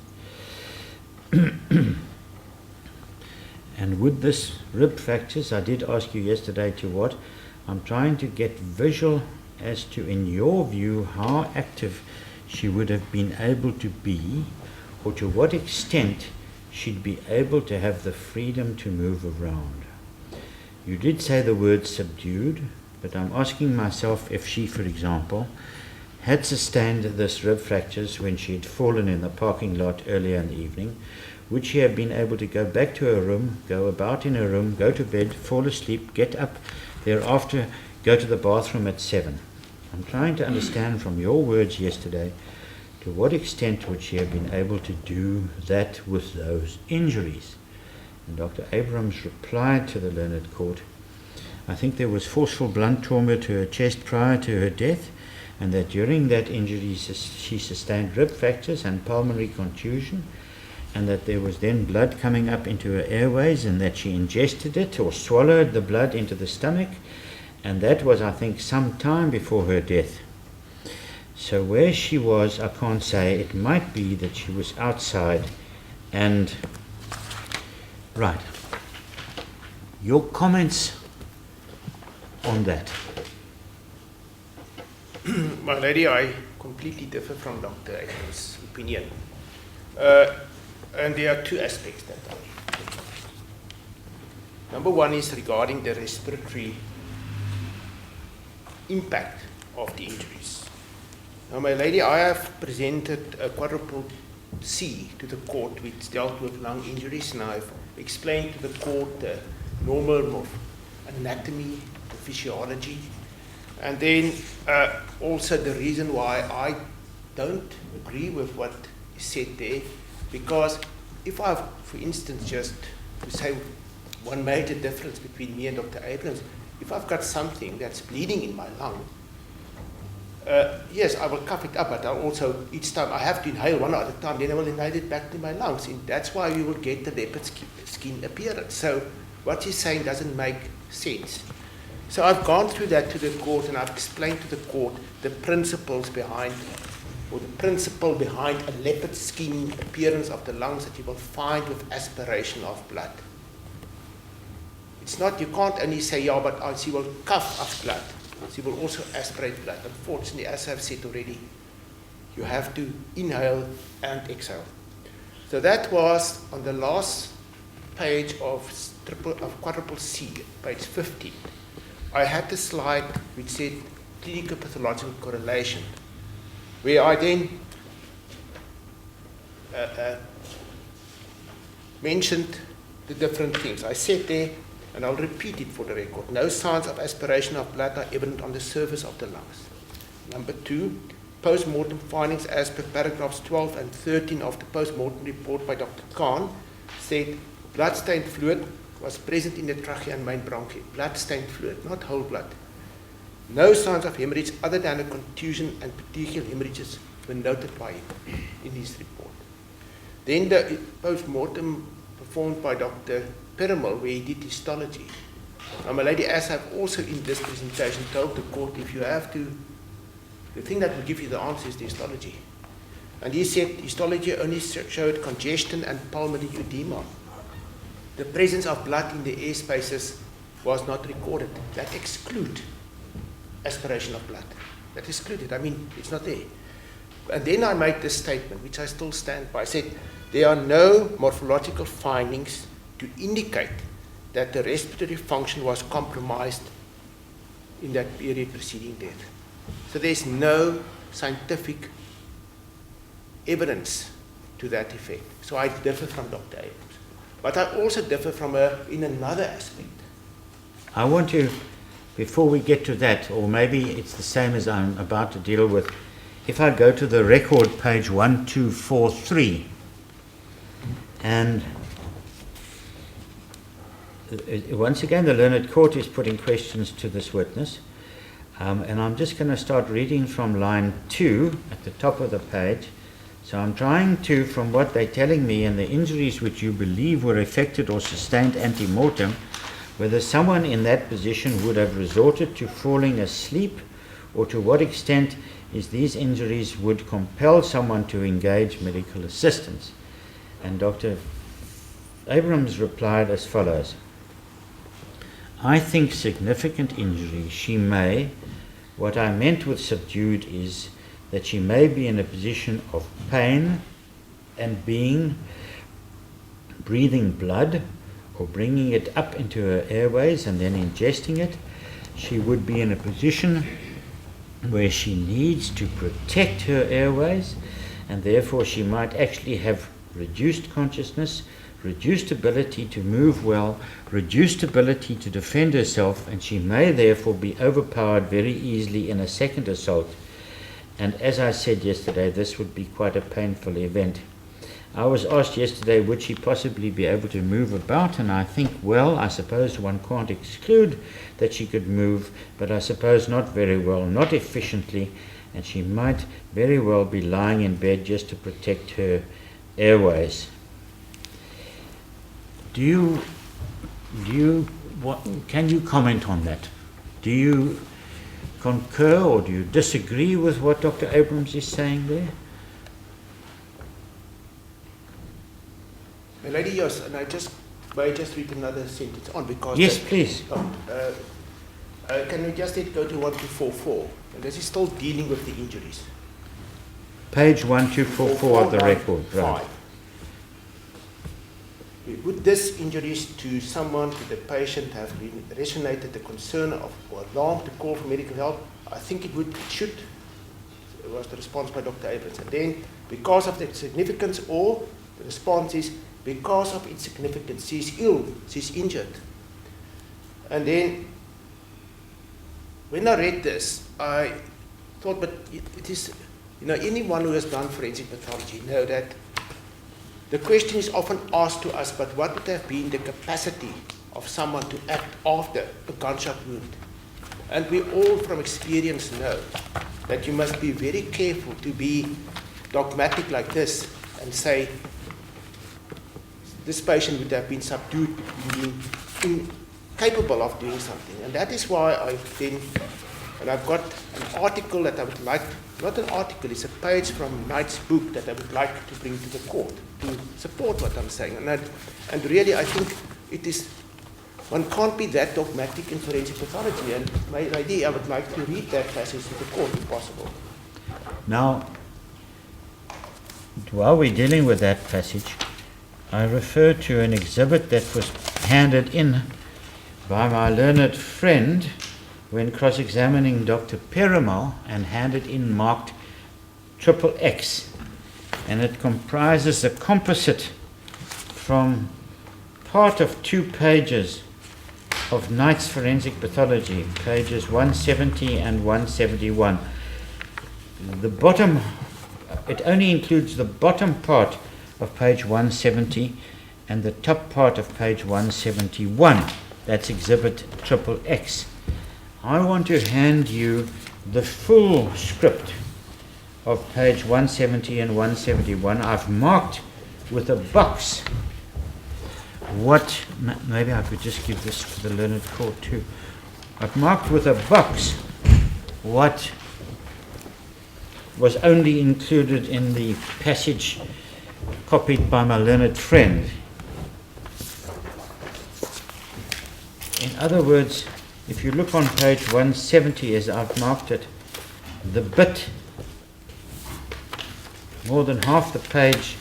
And with this rib fractures, I did ask you yesterday to what? I'm trying to get visual as to, in your view, how active she would have been able to be, or to what extent she'd be able to have the freedom to move around. You did say the word subdued, but I'm asking myself if she, for example, had sustained this rib fractures when she had fallen in the parking lot earlier in the evening, would she have been able to go back to her room, go about in her room, go to bed, fall asleep, get up, thereafter go to the bathroom at 7? I'm trying to understand from your words yesterday, to what extent would she have been able to do that with those injuries? And Dr. Abrams replied to the learned court, I think there was forceful blunt trauma to her chest prior to her death, and that during that injury she sustained rib fractures and pulmonary contusion, and that there was then blood coming up into her airways, and that she ingested it or swallowed the blood into the stomach, and that was, I think, some time before her death. So where she was, I can't say. It might be that she was outside and... Right. Your comments on that? My lady, I completely differ from Dr. Abrams' opinion. And there are two aspects that I... Number one is regarding the respiratory impact of the injuries. Now, my lady, I have presented a quadruple C to the court which dealt with lung injuries, and I've explained to the court the normal anatomy, the physiology, and then also the reason why I don't agree with what is said there, because if I've, for instance, just to say one major difference between me and Dr. Abrams, if I've got something that's bleeding in my lung, yes, I will cough it up, but I'll also, each time I have to inhale one at a time, then I will inhale it back to my lungs, and that's why you will get the leopard skin appearance. So what you're saying doesn't make sense. So I've gone through that to the court, and I've explained to the court the principles behind, or the principle behind a leopard skin appearance of the lungs that you will find with aspiration of blood. It's not, you can't only say, yeah, but she will cough up blood. She will also aspirate blood. Unfortunately, as I've said already, you have to inhale and exhale. So that was on the last page of quadruple C, page 15. I had the slide which said clinical pathological correlation, where I then mentioned the different things. I said there, and I'll repeat it for the record, no signs of aspiration of blood are evident on the surface of the lungs. Number 2, post-mortem findings as per paragraphs 12 and 13 of the post-mortem report by Dr. Khan said blood-stained fluid was present in the trachea and main bronchi. Blood-stained fluid, not whole blood. No signs of hemorrhage other than a contusion and petechial hemorrhages were noted by him in his report. Then the post-mortem performed by Dr. Perimortem, where he did histology. Now, my lady, as I've also in this presentation told the court, if you have to, the thing that will give you the answer is the histology. And he said histology only showed congestion and pulmonary edema. The presence of blood in the air spaces was not recorded. That excludes aspiration of blood. That excluded. I mean, it's not there. And then I made this statement, which I still stand by. I said, there are no morphological findings to indicate that the respiratory function was compromised in that period preceding death. So there's no scientific evidence to that effect. So I differ from Dr. Abrams. But I also differ from her in another aspect. I want to, before we get to that, or maybe it's the same as I'm about to deal with, if I go to the record, page 1243, and once again, the learned court is putting questions to this witness, and I'm just going to start reading from line 2 at the top of the page. So I'm trying to, from what they're telling me and the injuries which you believe were affected or sustained ante-mortem, whether someone in that position would have resorted to falling asleep, or to what extent is these injuries would compel someone to engage medical assistance. And Dr. Abrams replied as follows: I think significant injury she may, what I meant with subdued is that she may be in a position of pain and breathing blood or bringing it up into her airways and then ingesting it. She would be in a position where she needs to protect her airways, and therefore she might actually have reduced consciousness, reduced ability to move well, reduced ability to defend herself, and she may therefore be overpowered very easily in a second assault. And as I said yesterday, this would be quite a painful event. I was asked yesterday, would she possibly be able to move about? And I think, well, I suppose one can't exclude that she could move, but I suppose not very well, not efficiently, and she might very well be lying in bed just to protect her airways. Can you comment on that? Do you concur or do you disagree with what Dr. Abrams is saying there? My lady, yes, and may I just read another sentence on because... Yes, please. Can we just go to 1244? And this is still dealing with the injuries. Page 1244 of the record, right. Would this injuries to someone, to the patient, have resonated the concern of or alarmed the call for medical help? I think it should, was the response by Dr. Abrams. And then, because of the significance, or the response is, because of its significance, she's ill, she's injured. And then, when I read this, I thought, but it is, anyone who has done forensic pathology know that the question is often asked to us, but what would have been the capacity of someone to act after a gunshot wound? And we all from experience know that you must be very careful to be dogmatic like this and say, this patient would have been subdued, being incapable of doing something. And that is why I've got an article that I would like, not an article, it's a page from Knight's book that I would like to bring to the court to support what I'm saying. And really, I think one can't be that dogmatic in forensic pathology. And my idea, I would like to read that passage to the court if possible. Now, while we're dealing with that passage, I refer to an exhibit that was handed in by my learned friend when cross-examining Dr. Perimortem, and handed in marked XXX. And it comprises a composite from part of 2 pages of Knight's Forensic Pathology, pages 170 and 171. The bottom, it only includes the bottom part of page 170 and the top part of page 171. That's exhibit XXX. I want to hand you the full script of page 170 and 171. I've marked with a box maybe I could just give this to the learned court too. I've marked with a box what was only included in the passage copied by my learned friend. In other words, if you look on page 170 as I've marked it, the bit more than half the page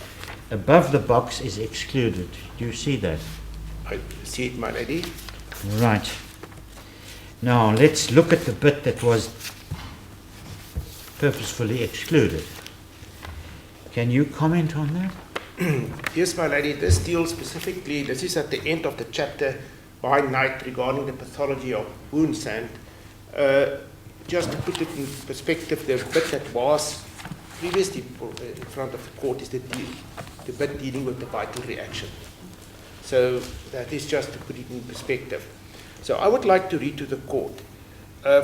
above the box is excluded. Do you see that? I see it, my lady. Right. Now let's look at the bit that was purposefully excluded. Can you comment on that? Yes, my lady, this deals specifically, this is at the end of the chapter by Knight regarding the pathology of wounds, and just to put it in perspective, the bit that was previously in front of the court is the bit dealing with the vital reaction. So that is just to put it in perspective. So I would like to read to the court.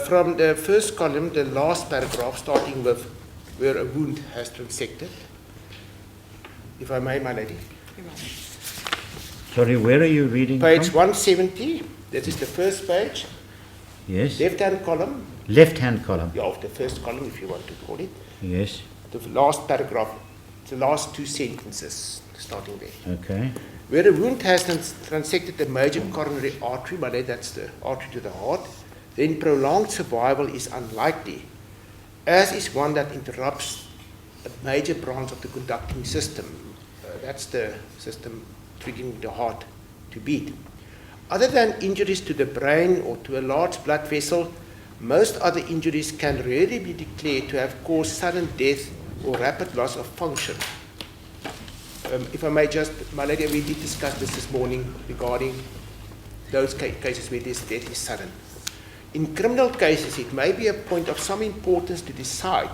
From the first column, the last paragraph, starting with where a wound has transected. If I may, my lady. Sorry, where are you reading Page from? 170, this is the first page. Yes. Left-hand column. Left-hand column. Yeah, of the first column, if you want to call it. Yes. The last paragraph, the last 2 sentences, starting there. Okay. Where a wound has transected the major coronary artery, but that's the artery to the heart, then prolonged survival is unlikely, as is one that interrupts a major branch of the conducting system. That's the system triggering the heart to beat. Other than injuries to the brain or to a large blood vessel, most other injuries can rarely be declared to have caused sudden death or rapid loss of function. If I may just, my lady, we did discuss this morning regarding those cases where this death is sudden. In criminal cases, it may be a point of some importance to decide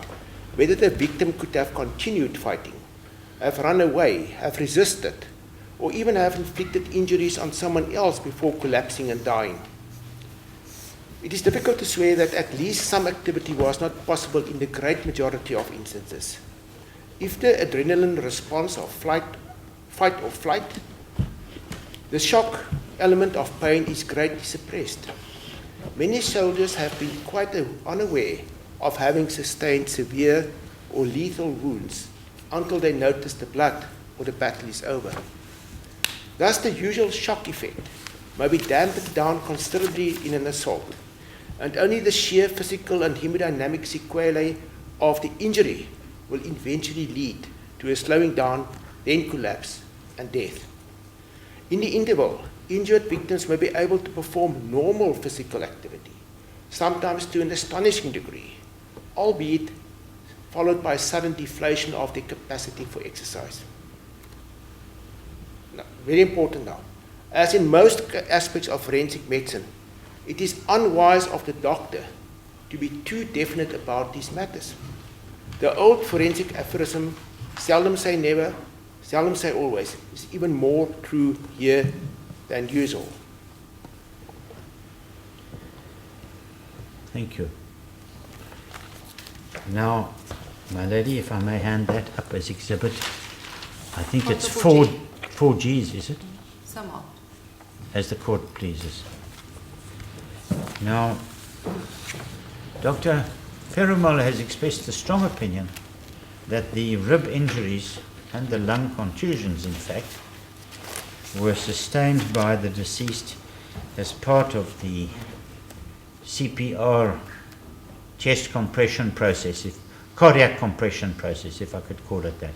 whether the victim could have continued fighting, have run away, have resisted, or even have inflicted injuries on someone else before collapsing and dying. It is difficult to swear that at least some activity was not possible in the great majority of instances. If the adrenaline response of fight or flight, the shock element of pain is greatly suppressed. Many soldiers have been quite unaware of having sustained severe or lethal wounds until they notice the blood or the battle is over. Thus, the usual shock effect may be dampened down considerably in an assault, and only the sheer physical and hemodynamic sequelae of the injury will eventually lead to a slowing down, then collapse, and death. In the interval, injured victims may be able to perform normal physical activity, sometimes to an astonishing degree, albeit followed by sudden deflation of their capacity for exercise. Now, very important now. As in most aspects of forensic medicine, it is unwise of the doctor to be too definite about these matters. The old forensic aphorism, seldom say never, seldom say always, is even more true here than usual. Thank you. Now, my lady, if I may hand that up as exhibit, I think it's Multiple four Gs, is it? Somewhat. As the court pleases. Now, Dr. Perumal has expressed the strong opinion that the rib injuries and the lung contusions, in fact, were sustained by the deceased as part of the CPR chest compression process, cardiac compression process, if I could call it that.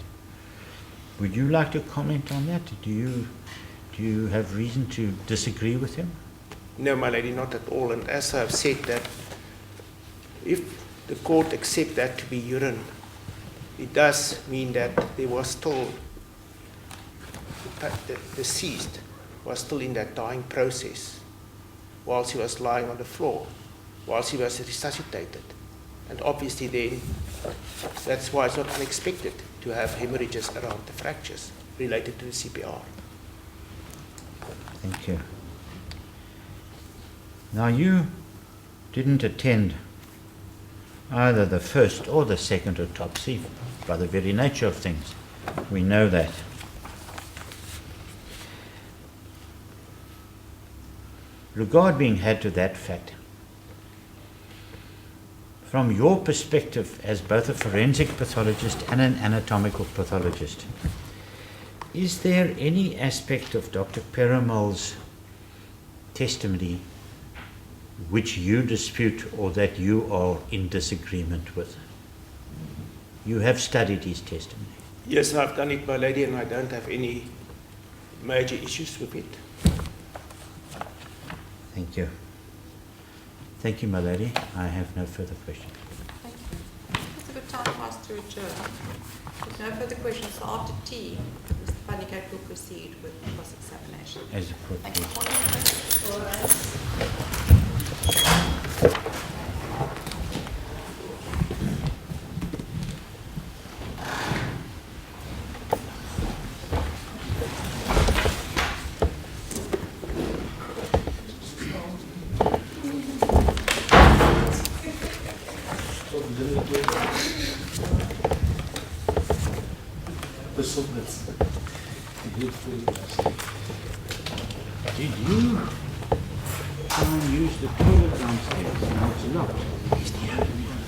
Would you like to comment on that? Do you have reason to disagree with him? No, my lady, not at all. And as I've said, that if the court accepts that to be urine, it does mean that there was still, the deceased was still in that dying process whilst he was lying on the floor, whilst he was resuscitated. And obviously then, that's why it's not unexpected to have hemorrhages around the fractures related to the CPR. Thank you. Now, you didn't attend either the first or the second autopsy by the very nature of things. We know that. Regard being had to that fact, from your perspective as both a forensic pathologist and an anatomical pathologist, is there any aspect of Dr. Perumal's testimony which you dispute or that you are in disagreement with? You have studied his testimony. Yes, I've done it, my lady, and I don't have any major issues with it. Thank you. Thank you, my lady. I have no further questions. Thank you. It's a good time for us to adjourn. If no further questions, so after tea, Mr. Panicate will proceed with cross-examination. As a court Thank you. Did you try and use the toilet downstairs? No, it's locked.